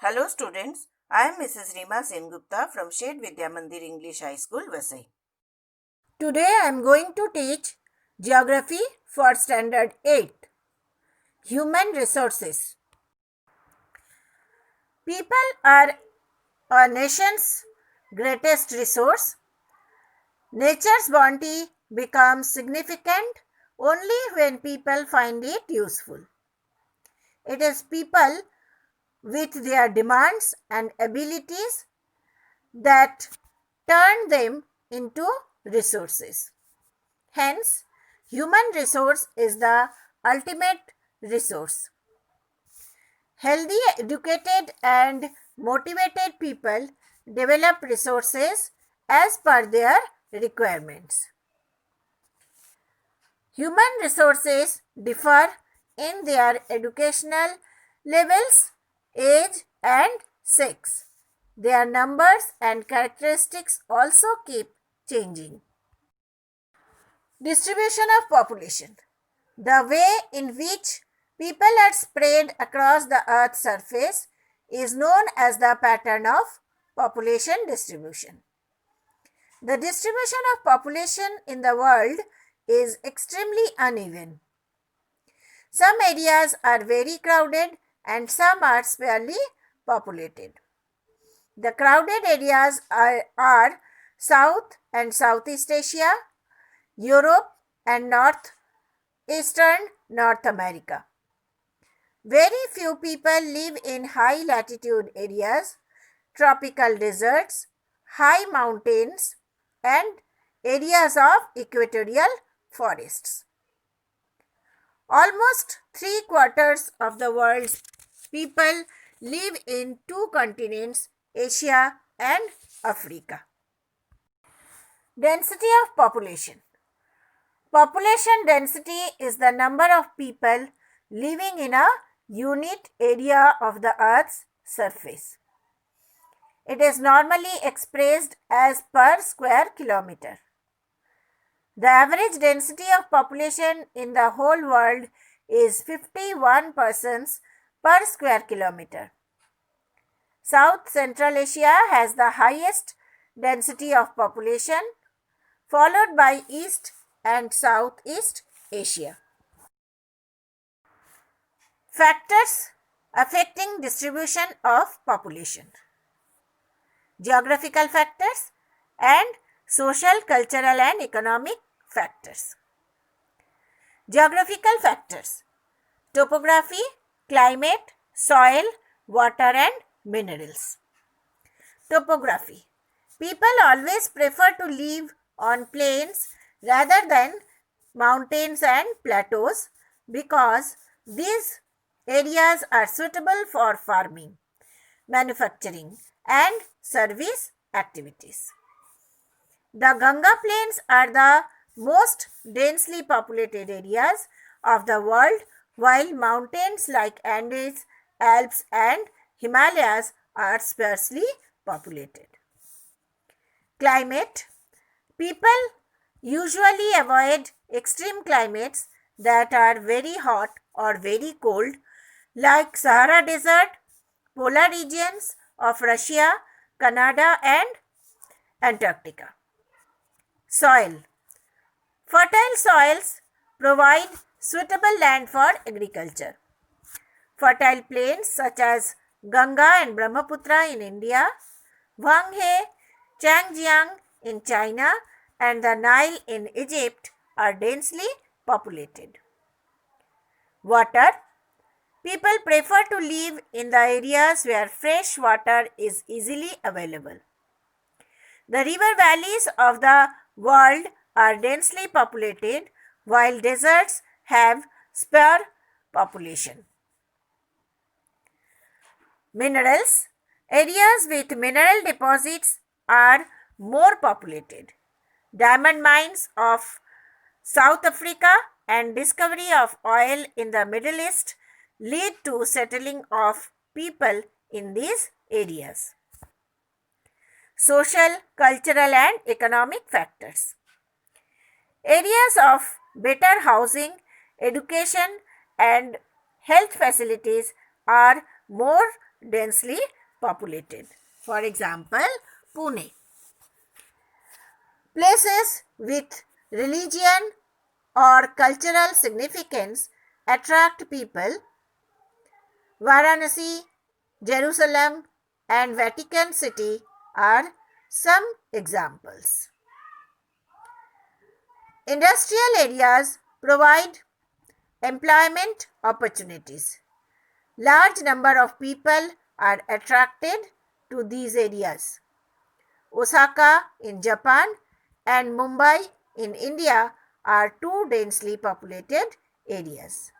Hello students, I am Mrs. Reema Sengupta from Shed Vidya Mandir English High School, Vasai. Today I am going to teach Geography for Standard 8. Human Resources. People are a nation's greatest resource. Nature's bounty becomes significant only when people find it useful. It is people with their demands and abilities that turn them into resources. Hence, human resource is the ultimate resource. Healthy, educated, and motivated people develop resources as per their requirements. Human resources differ in their educational levels, age, and sex. Their numbers and characteristics also keep changing. Distribution of population. The way in which people are spread across the earth's surface is known as the pattern of population distribution. The distribution of population in the world is extremely uneven. Some areas are very crowded and some are sparsely populated. The crowded areas are South and Southeast Asia, Europe, and Northeastern North America. Very few people live in high latitude areas, tropical deserts, high mountains, and areas of equatorial forests. Almost 3/4 of the world's people live in two continents, Asia and Africa. Density of population. Population density is the number of people living in a unit area of the earth's surface. It is normally expressed as per square kilometer. The average density of population in the whole world is 51 persons per square kilometer. South Central Asia has the highest density of population, followed by East and Southeast Asia. Factors affecting distribution of population. Geographical factors and social, cultural, and economic factors. Geographical factors: topography, climate, soil, water, and minerals. Topography. People always prefer to live on plains rather than mountains and plateaus because these areas are suitable for farming, manufacturing, and service activities. The Ganga plains are the most densely populated areas of the world, while mountains like Andes, Alps, and Himalayas are sparsely populated. Climate. People usually avoid extreme climates that are very hot or very cold, like Sahara Desert, polar regions of Russia, Canada, and Antarctica. Soil. Fertile soils provide suitable land for agriculture. Fertile plains such as Ganga and Brahmaputra in India, Hwanghae, Changjiang in China, and the Nile in Egypt are densely populated. Water. People prefer to live in the areas where fresh water is easily available. The river valleys of the world are densely populated, while deserts have sparse population. Minerals. Areas with mineral deposits are more populated. Diamond mines of South Africa and discovery of oil in the Middle East lead to settling of people in these areas. Social, cultural, and economic factors. Areas of better housing, education, and health facilities are more densely populated. For example, Pune. Places with religion or cultural significance attract people. Varanasi, Jerusalem, and Vatican City are some examples. Industrial areas provide employment opportunities. Large number of people are attracted to these areas. Osaka in Japan and Mumbai in India are two densely populated areas.